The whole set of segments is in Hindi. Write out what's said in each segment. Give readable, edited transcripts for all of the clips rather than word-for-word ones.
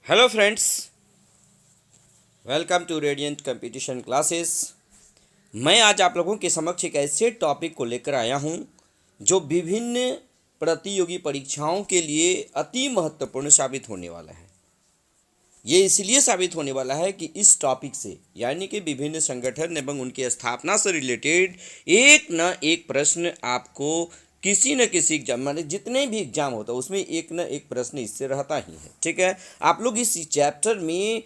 Hello friends, welcome to radiant competition classes. मैं आज आप लोगों के समक्ष एक ऐसे टॉपिक को लेकर आया हूं जो विभिन्न प्रतियोगी परीक्षाओं के लिए अति महत्वपूर्ण साबित होने वाला है। ये इसलिए साबित होने वाला है कि इस टॉपिक से यानी कि विभिन्न संगठन एवं उनकी स्थापना से रिलेटेड एक न एक प्रश्न आपको किसी न किसी एग्जाम माने जितने भी एग्जाम होता है उसमें एक न एक प्रश्न इससे रहता ही है। ठीक है, आप लोग इस चैप्टर में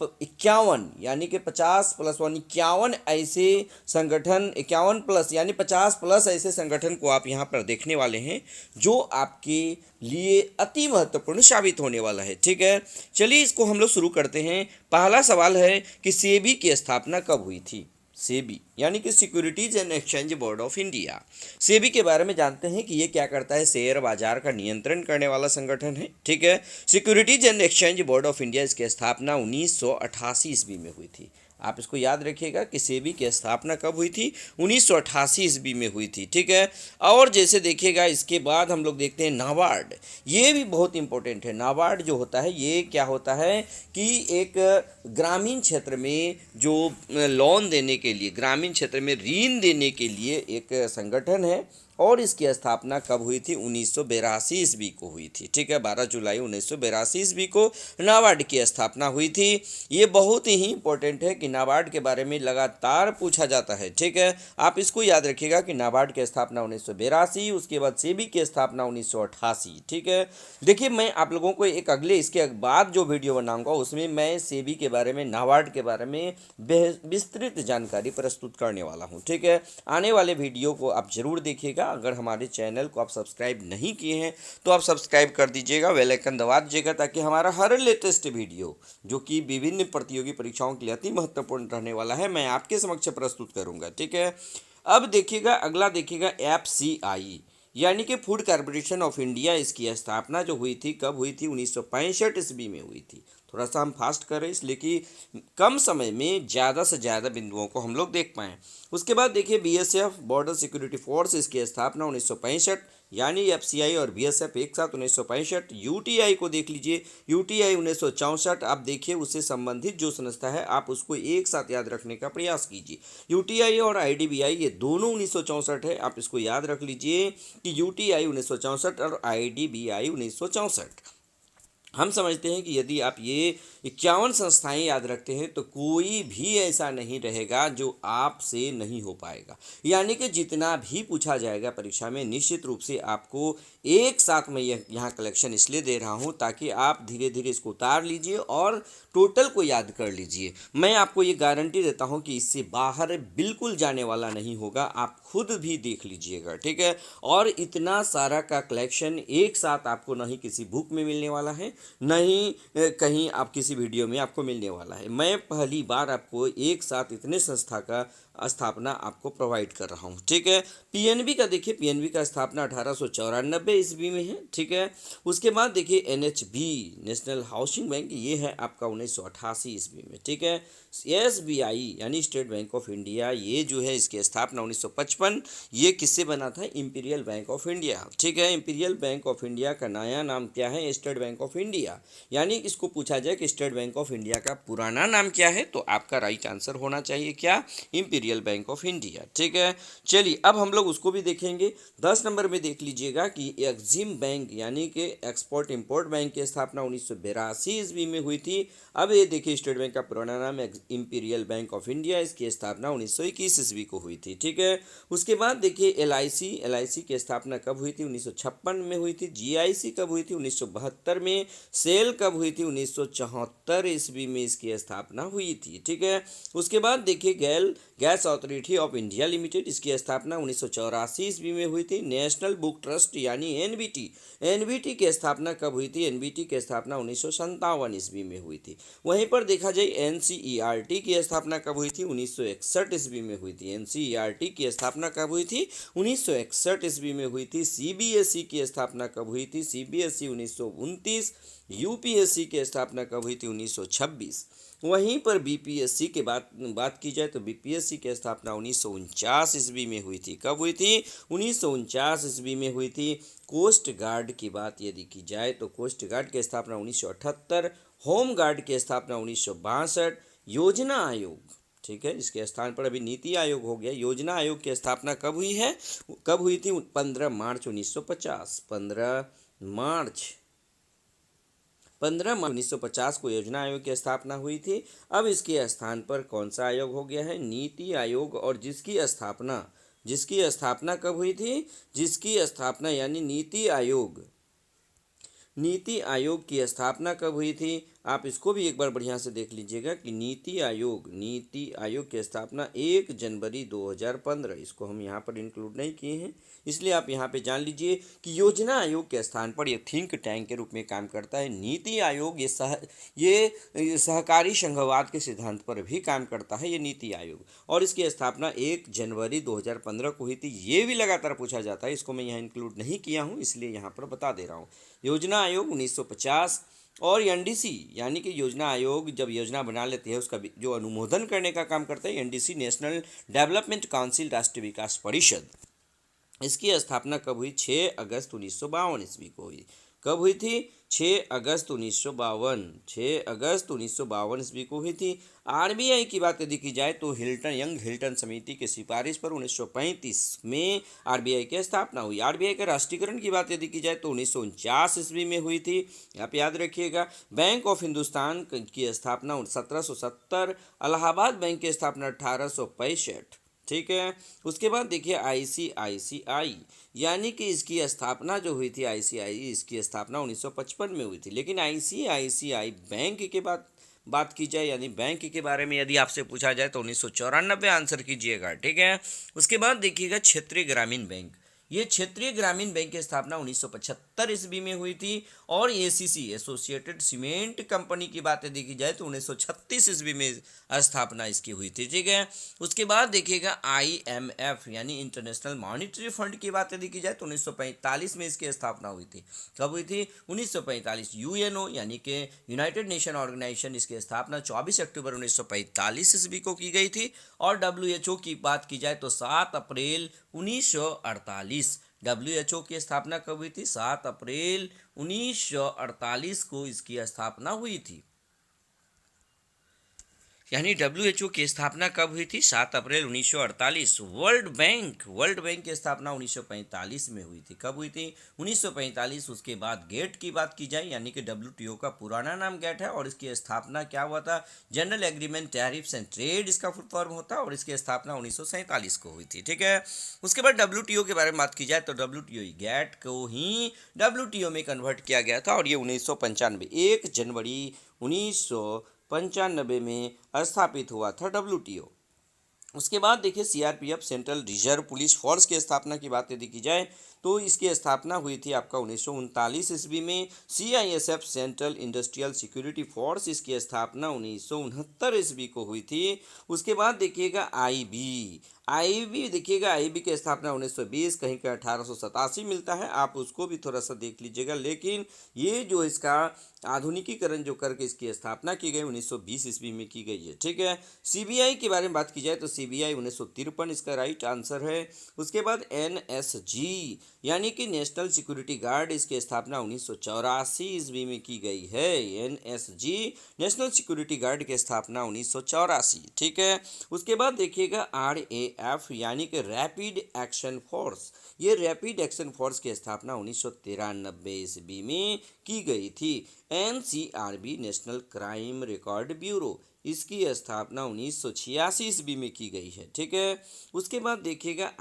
51 यानी कि 50+1 51 ऐसे संगठन 51 प्लस यानी 50 प्लस ऐसे संगठन को आप यहाँ पर देखने वाले हैं जो आपके लिए अति महत्वपूर्ण साबित होने वाला है। ठीक है, चलिए इसको हम लोग शुरू करते हैं। पहला सवाल है कि सेबी की स्थापना कब हुई थी। सेबी यानी कि securities and exchange board of India. SEBI के बारे में जानते हैं कि ये क्या करता है, शेयर बाजार का नियंत्रण करने वाला संगठन है। ठीक है, securities and exchange board of India इसकी स्थापना 1988 ईस्वी में हुई थी। आप इसको याद रखिएगा कि सेबी की स्थापना कब हुई थी, 1988 ईस्वी में हुई थी। ठीक है, और जैसे देखिएगा इसके बाद हम लोग देखते हैं नाबार्ड। ये भी बहुत इंपॉर्टेंट है। नाबार्ड जो होता है ये क्या होता है कि एक ग्रामीण क्षेत्र में जो लोन देने के लिए, ग्रामीण क्षेत्र में ऋण देने के लिए एक संगठन है और इसकी स्थापना कब हुई थी, 1982 ईस्वी को हुई थी। ठीक है, 12 जुलाई 1982 ईस्वी को नाबार्ड की स्थापना हुई थी। ये बहुत ही इंपॉर्टेंट है कि नाबार्ड के बारे में लगातार पूछा जाता है। ठीक है, आप इसको याद रखिएगा कि नाबार्ड की स्थापना 1982, उसके बाद सेबी की स्थापना 1988। ठीक है, देखिए मैं आप लोगों को एक अगले इसके बाद जो वीडियो बनाऊंगा उसमें मैं सेबी के बारे में, नाबार्ड के बारे में विस्तृत जानकारी प्रस्तुत करने वाला हूँ। ठीक है, आने वाले वीडियो को आप जरूर देखिएगा। अगर हमारे चैनल को आप सब्सक्राइब नहीं किए हैं तो आप सब्सक्राइब कर दीजिएगा, बेल आइकन दबा दीजिएगा ताकि हमारा हर लेटेस्ट वीडियो जो कि विभिन्न प्रतियोगी परीक्षाओं के लिए अति महत्वपूर्ण रहने वाला है मैं आपके समक्ष प्रस्तुत करूंगा। ठीक है, अब देखिएगा अगला देखिएगा एफसीआई यानी कि फूड कॉरपोरेशन ऑफ इंडिया। इसकी स्थापना जो हुई थी कब हुई थी, 1965 ईस्वी में हुई थथी। थोड़ा सा हम फास्ट करें इसलिए कि कम समय में ज़्यादा से ज़्यादा बिंदुओं को हम लोग देख पाएँ। उसके बाद देखिए बीएसएफ बॉर्डर सिक्योरिटी फोर्स, इसकी स्थापना 1965 यानी एफसीआई और बीएसएफ एक साथ 1965। यूटीआई को देख लीजिए, यूटीआई 1964। आप देखिए उससे संबंधित जो संस्था है आप उसको एक साथ याद रखने का प्रयास कीजिए। यूटीआई और आईडीबीआई ये दोनों 1964 है, आप इसको याद रख लीजिए कि यूटीआई 1964 और आईडीबीआई 1964। हम समझते हैं कि यदि आप ये 51 संस्थाएं याद रखते हैं तो कोई भी ऐसा नहीं रहेगा जो आपसे नहीं हो पाएगा। यानी कि जितना भी पूछा जाएगा परीक्षा में निश्चित रूप से आपको एक साथ मैं यहाँ कलेक्शन इसलिए दे रहा हूँ ताकि आप धीरे धीरे इसको उतार लीजिए और टोटल को याद कर लीजिए। मैं आपको ये गारंटी देता हूँ कि इससे बाहर बिल्कुल जाने वाला नहीं होगा, आप खुद भी देख लीजिएगा। ठीक है, और इतना सारा का कलेक्शन एक साथ आपको नहीं किसी बुक में मिलने वाला है, नहीं कहीं आप किसी वीडियो में आपको मिलने वाला है। मैं पहली बार आपको एक साथ इतने संस्था का स्थापना आपको प्रोवाइड कर रहा हूँ। ठीक है, पीएनबी का देखिए, पीएनबी का स्थापना 1894 ईस्वी में है। ठीक है, उसके बाद देखिए एनएचबी नेशनल हाउसिंग बैंक, ये है आपका 1988 ईस्वी में। ठीक है, एसबीआई यानी स्टेट बैंक ऑफ इंडिया, ये जो है इसकी स्थापना 1955। ये किससे बना था, इंपीरियल बैंक ऑफ इंडिया। ठीक है, इंपीरियल बैंक ऑफ इंडिया का नया नाम क्या है, स्टेट बैंक ऑफ इंडिया। यानी इसको पूछा जाए कि स्टेट बैंक ऑफ इंडिया का पुराना नाम क्या है तो आपका राइट आंसर होना चाहिए क्या, इंपीरियल बैंक ऑफ इंडिया। ठीक है, चलिए अब हम लोग उसको भी देखेंगे। 10 नंबर में देख लीजिएगा कि एक्जिम बैंक यानी कि एक्सपोर्ट इंपोर्ट बैंक की स्थापना 1982 ईस्वी में हुई थी। अब ये देखिए स्टेट बैंक का पुराना नाम इंपीरियल बैंक ऑफ इंडिया, इसकी स्थापना 1921 ईस्वी को हुई थी। ठीक है, उसके बाद देखिए एलआईसी की स्थापना कब हुई थी, 1956 में हुई थी। जीआईसी कब हुई थी, 1972 में। सेल कब हुई थी, 1974 ईस्वी में इसकी स्थापना हुई थी। ठीक है, उसके बाद देखिए gas authority of India limited, इसकी स्थापना 1984 ईस्वी में हुई थी। नेशनल बुक ट्रस्ट यानी एनबीटी की स्थापना कब हुई थी, एनबीटी की स्थापना 1957 ईस्वी में हुई थी। वहीं पर देखा जाए एनसीईआरटी की स्थापना कब हुई थी, 1961 ईस्वी में हुई थी। एनसीईआरटी की स्थापना कब हुई थी, 1961 ईस्वी में हुई थी। सीबीएसई की स्थापना कब हुई थी, सीबीएसई 1929। यूपीएससी की स्थापना कब हुई थी, 1926। वहीं पर बीपीएससी के बात की जाए तो बीपीएससी की स्थापना 1949 ईस्वी में हुई थी। कब हुई थी? 1949 ईस्वी में हुई थी। कोस्ट गार्ड की बात यदि की जाए तो कोस्ट गार्ड की स्थापना 1978, होम गार्ड की स्थापना 1962, योजना आयोग, ठीक है, इसके स्थान पर अभी नीति आयोग हो गया। योजना आयोग की स्थापना कब हुई है? कब हुई थी? 15 मार्च 1950। 15 मार्च 1950 को योजना आयोग की स्थापना हुई थी। अब इसके स्थान पर कौन सा आयोग हो गया है? नीति आयोग। और जिसकी स्थापना कब हुई थी? जिसकी स्थापना यानी नीति आयोग की स्थापना कब हुई थी? आप इसको भी एक बार बढ़िया से देख लीजिएगा कि नीति आयोग की स्थापना 1 जनवरी 2015, इसको हम यहाँ पर इंक्लूड नहीं किए हैं, इसलिए आप यहाँ पे जान लीजिए कि योजना आयोग के स्थान पर ये थिंक टैंक के रूप में काम करता है। नीति आयोग ये सहकारी संघवाद के सिद्धांत पर भी काम करता है, ये नीति आयोग। और इसकी स्थापना 1 जनवरी 2015 को हुई थी। ये भी लगातार पूछा जाता है, इसको मैं यहाँ इंक्लूड नहीं किया हूँ, इसलिए यहाँ पर बता दे रहा हूँ। योजना आयोग 1950। और एनडीसी यानी कि योजना आयोग जब योजना बना लेती है उसका जो अनुमोदन करने का काम करता है एनडीसी, नेशनल डेवलपमेंट काउंसिल, राष्ट्रीय विकास परिषद। इसकी स्थापना कब हुई? 6 अगस्त 1952 ईस्वी को हुई। कब हुई थी? 6 अगस्त 1952 ईस्वी को हुई थी। आरबीआई की बात यदि की जाए तो यंग हिल्टन समिति की सिफारिश पर 1935 में आरबीआई की स्थापना हुई। आरबीआई के राष्ट्रीयकरण की बात यदि की जाए तो 1949 ईस्वी में हुई थी, आप याद रखिएगा। बैंक ऑफ हिंदुस्तान की स्थापना 1770, इलाहाबाद बैंक की स्थापना 1865, ठीक है। उसके बाद देखिए आईसीआईसीआई, यानी कि इसकी स्थापना जो हुई थी इसकी स्थापना 1955 में हुई थी। लेकिन आईसीआईसीआई बैंक के बात की जाए यानी बैंक के बारे में यदि आपसे पूछा जाए तो 1994 आंसर कीजिएगा, ठीक है। उसके बाद देखिएगा क्षेत्रीय ग्रामीण बैंक। ये क्षेत्रीय ग्रामीण बैंक की स्थापना 1975 ईस्वी में हुई थी। और एसीसी एसोसिएटेड सीमेंट कंपनी की बात यदि की जाए तो 1936 ईस्वी में स्थापना इसकी हुई थी, ठीक है। उसके बाद देखिएगा आईएमएफ यानी इंटरनेशनल मॉनिटरी फंड की बात यदि की जाए तो 1945 में इसकी स्थापना हुई थी। कब हुई थी? 1945। यूएनओ यानी कि यूनाइटेड नेशन ऑर्गेनाइजेशन, इसकी स्थापना 24 अक्टूबर 1945 ईस्वी को की गई थी। और डब्ल्यूएचओ की बात की जाए तो 7 अप्रैल 1948। डब्ल्यूएचओ की स्थापना कब हुई थी? 7 अप्रैल 1948 को इसकी स्थापना हुई थी। यानी डब्ल्यूएचओ की स्थापना कब हुई थी? 7 अप्रैल 1948। वर्ल्ड बैंक की स्थापना 1945 में हुई थी। कब हुई थी? 1945। उसके बाद गेट की बात की जाए यानी कि डब्ल्यूटीओ का पुराना नाम गेट है और इसकी स्थापना क्या हुआ था? General agreement tariffs and trade इसका फुल फॉर्म होता है और इसकी स्थापना 1947 को हुई थी, ठीक है। उसके बाद डब्ल्यूटीओ के बारे में बात की जाए तो डब्ल्यूटीओ गेट को ही डब्ल्यूटीओ में कन्वर्ट किया गया था और ये 1995 1 जनवरी 1995 में स्थापित हुआ था डब्ल्यूटीओ। उसके बाद देखिए CRPF central reserve police force की स्थापना की बात यदि की जाए तो इसकी स्थापना हुई थी आपका 1939 ईस्वी में। CISF central industrial security force, इसकी स्थापना 1969 ईस्वी को हुई थी। उसके बाद देखिएगा आईबी देखिएगा, आईबी की स्थापना 1920, कहीं का 1887 मिलता है, आप उसको भी थोड़ा सा देख लीजिएगा। लेकिन ये जो इसका आधुनिकीकरण जो करके इसकी स्थापना की गई 1920 ईस्वी में की गई है, ठीक है। सीबीआई के बारे में बात की जाए तो सीबीआई 1953 इसका राइट आंसर है। उसके बाद एनएसजी यानी कि नेशनल सिक्योरिटी गार्ड, इसकी स्थापना 1984 ईस्वी में की गई है। एनएसजी नेशनल सिक्योरिटी गार्ड की स्थापना 1984, ठीक है। उसके बाद देखिएगा आरएएफ यानी कि रैपिड एक्शन फोर्स, ये रैपिड एक्शन फोर्स की स्थापना 1993 ईस्वी में की गई थी। NCRB national crime record bureau, इसकी स्थापना 1986 ईस्वी में की गई है, ठीक है। उसके बाद देखिएगा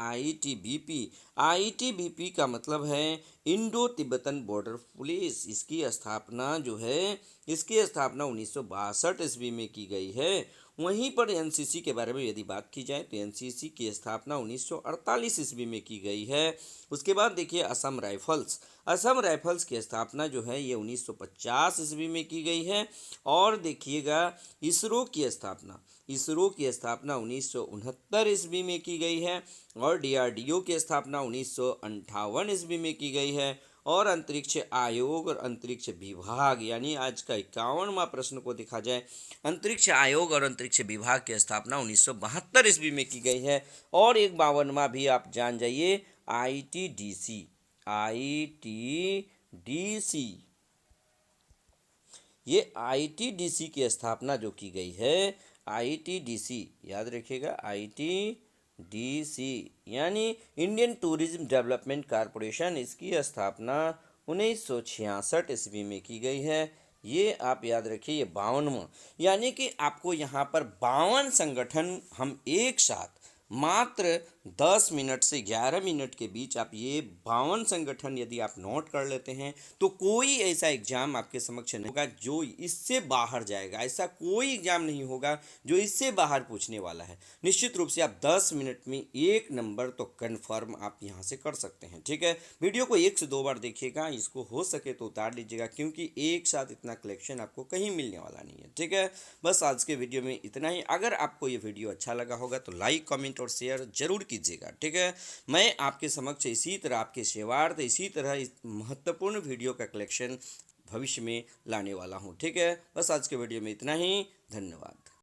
आईटीबीपी का मतलब है इंडो तिब्बतन बॉर्डर पुलिस, इसकी स्थापना जो है इसकी स्थापना 1962 ईस्वी में की गई है। वहीं पर एनसीसी के बारे में यदि बात की जाए तो एनसीसी की स्थापना 1948 ईस्वी में की गई है। उसके बाद देखिए असम राइफल्स की स्थापना जो है ये 1950 ईस्वी में की गई है। और देखिएगा इसरो की स्थापना 1969 ईस्वी में की गई है। और डीआरडीओ की स्थापना 1958 ईस्वी में की गई है। और अंतरिक्ष आयोग और अंतरिक्ष विभाग, यानी आज का 51वां प्रश्न को देखा जाए, अंतरिक्ष आयोग और अंतरिक्ष विभाग की स्थापना 1972 ईस्वी में की गई है। और एक 52वां भी आप जान जाइए, आईटीडीसी, आईटीडीसी, ये आईटीडीसी की स्थापना जो की गई है, आईटीडीसी याद रखिएगा, आईटीडीसी यानी इंडियन टूरिज्म डेवलपमेंट कॉरपोरेशन, इसकी स्थापना 1966 ईस्वी में की गई है। ये आप याद रखिए, ये 52वां, यानी कि आपको यहाँ पर 52 संगठन हम एक साथ मात्र 10 मिनट से 11 मिनट के बीच, आप ये 52 संगठन यदि आप नोट कर लेते हैं तो कोई ऐसा एग्जाम आपके समक्ष नहीं होगा जो इससे बाहर जाएगा। ऐसा कोई एग्जाम नहीं होगा जो इससे बाहर पूछने वाला है। निश्चित रूप से आप 10 मिनट में एक नंबर तो कन्फर्म आप यहाँ से कर सकते हैं। ठीक है, वीडियो को 1 से 2 बार देखिएगा, इसको हो सके तो उतार लीजिएगा, क्योंकि एक साथ इतना कलेक्शन आपको कहीं मिलने वाला नहीं है। ठीक है, बस आज के वीडियो में इतना ही। अगर आपको ये वीडियो अच्छा लगा होगा तो लाइक, कमेंट और शेयर जरूर कीजिएगा। ठीक है, मैं आपके समक्ष इसी तरह आपके सेवार्थ इसी तरह इस महत्वपूर्ण वीडियो का कलेक्शन भविष्य में लाने वाला हूँ। ठीक है, बस आज के वीडियो में इतना ही। धन्यवाद।